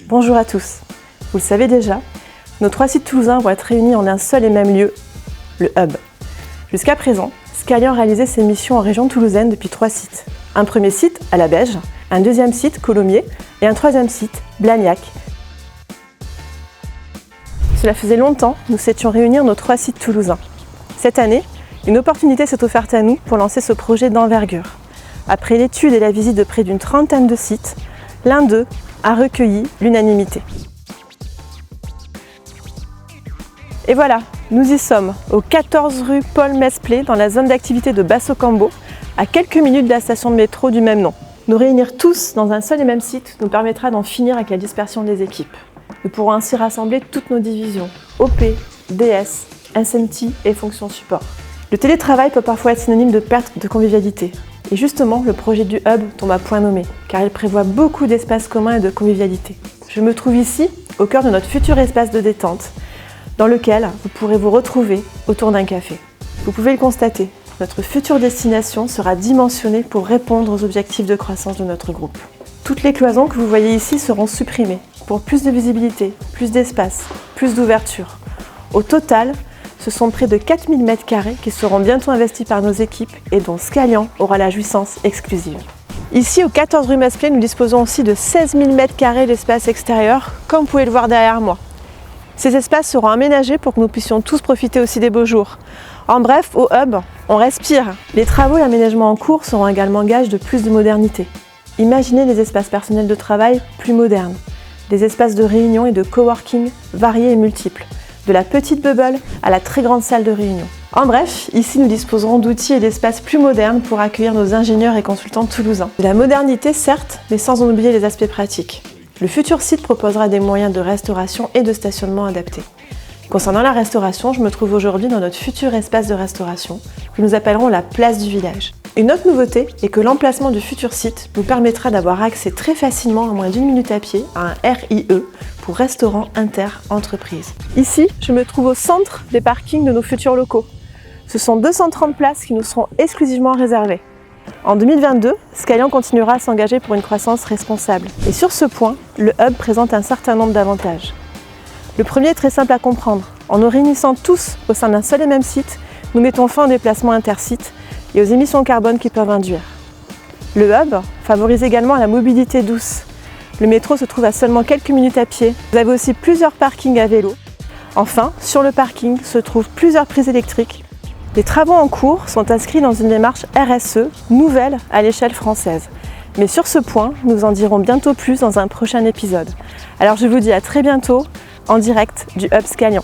Bonjour à tous. Vous le savez déjà, nos 3 sites toulousains vont être réunis en un seul et même lieu, le Hub. Jusqu'à présent, Scalian réalisait ses missions en région toulousaine depuis 3 sites. Un premier site à la Beige, un deuxième site, Colomiers, et un troisième site, Blagnac. Cela faisait longtemps que nous souhaitions réunir nos 3 sites toulousains. Cette année, une opportunité s'est offerte à nous pour lancer ce projet d'envergure. Après l'étude et la visite de près d'une trentaine de sites, l'un d'eux a recueilli l'unanimité. Et voilà, nous y sommes, au 14 rue Paul Mesplé, dans la zone d'activité de Basso-Cambo, à quelques minutes de la station de métro du même nom. Nous réunir tous dans un seul et même site nous permettra d'en finir avec la dispersion des équipes. Nous pourrons ainsi rassembler toutes nos divisions, OP, DS, SMT et fonctions support. Le télétravail peut parfois être synonyme de perte de convivialité. Et justement, le projet du Hub tombe à point nommé, car il prévoit beaucoup d'espaces communs et de convivialité. Je me trouve ici, au cœur de notre futur espace de détente, dans lequel vous pourrez vous retrouver autour d'un café. Vous pouvez le constater, notre future destination sera dimensionnée pour répondre aux objectifs de croissance de notre groupe. Toutes les cloisons que vous voyez ici seront supprimées pour plus de visibilité, plus d'espace, plus d'ouverture. Au total, ce sont près de 4000 m² qui seront bientôt investis par nos équipes et dont Scalian aura la jouissance exclusive. Ici, au 14 rue Mesplé, nous disposons aussi de 16 000 m² d'espace extérieur, comme vous pouvez le voir derrière moi. Ces espaces seront aménagés pour que nous puissions tous profiter aussi des beaux jours. En bref, au Hub, on respire. Les travaux et aménagements en cours seront également gage de plus de modernité. Imaginez des espaces personnels de travail plus modernes, des espaces de réunion et de coworking variés et multiples, de la petite bubble à la très grande salle de réunion. En bref, ici nous disposerons d'outils et d'espaces plus modernes pour accueillir nos ingénieurs et consultants toulousains. De la modernité certes, mais sans en oublier les aspects pratiques. Le futur site proposera des moyens de restauration et de stationnement adaptés. Concernant la restauration, je me trouve aujourd'hui dans notre futur espace de restauration, que nous appellerons la place du village. Une autre nouveauté est que l'emplacement du futur site nous permettra d'avoir accès très facilement, en moins d'1 minute à pied, à un RIE pour restaurant inter-entreprise. Ici, je me trouve au centre des parkings de nos futurs locaux. Ce sont 230 places qui nous seront exclusivement réservées. En 2022, Scalian continuera à s'engager pour une croissance responsable. Et sur ce point, le Hub présente un certain nombre d'avantages. Le premier est très simple à comprendre. En nous réunissant tous au sein d'un seul et même site, nous mettons fin aux déplacements intersites et aux émissions carbone qu'ils peuvent induire. Le Hub favorise également la mobilité douce. Le métro se trouve à seulement quelques minutes à pied. Vous avez aussi plusieurs parkings à vélo. Enfin, sur le parking se trouvent plusieurs prises électriques. Les travaux en cours sont inscrits dans une démarche RSE nouvelle à l'échelle française. Mais sur ce point, nous en dirons bientôt plus dans un prochain épisode. Alors je vous dis à très bientôt en direct du Hub Scalian.